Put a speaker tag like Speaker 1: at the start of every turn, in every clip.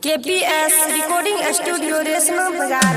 Speaker 1: KPS recording studio Reshma बाजार।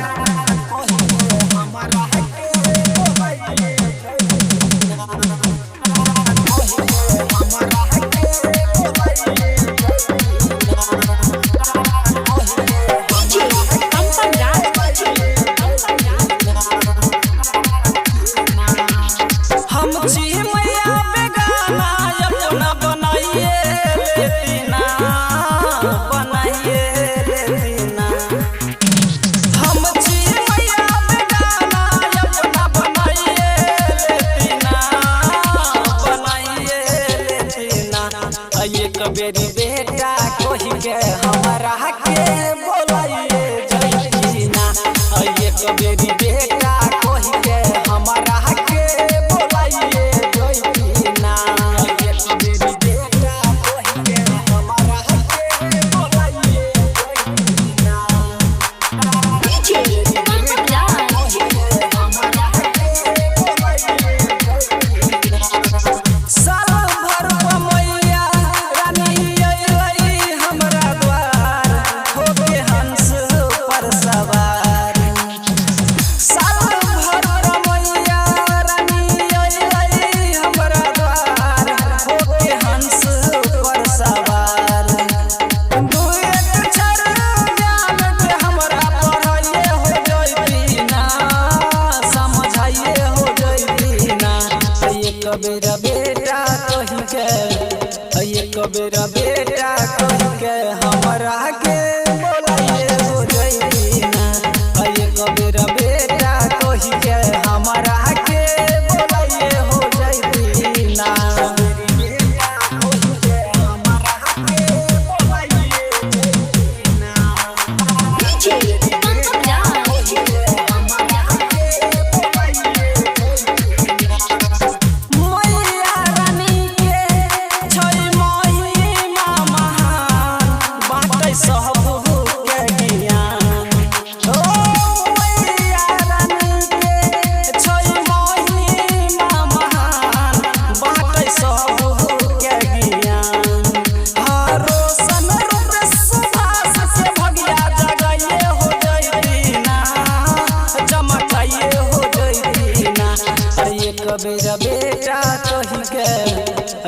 Speaker 2: कबेरी बेटा कोही के हमारा के बोलाइए जयना। ये कबेरी बेटा कोही के हमारा के बोलाइए जयना। ये कबेरी बेटा कोही के हमारा के बोलाइए जयना। कबेरा बेटा कही के ये कबेरा बेटा कही के हमारा के बोलाइए हो जयना। ये कबेरा बेटा कही के हमारा के बोलाइए हो जयना। कबेरा बेटा कही के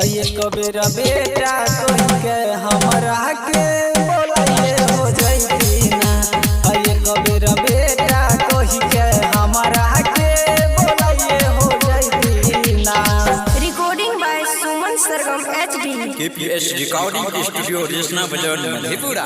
Speaker 2: ये कबेरा बेटा कही के हमारा के बोलाइए हो जयना। ये कबेरा बेटा कही के हमारा के बोलाइए हो जयना।
Speaker 1: Recording by Suman Sargam HD।
Speaker 3: KPS recording studio Reshma Bazar Madhepura.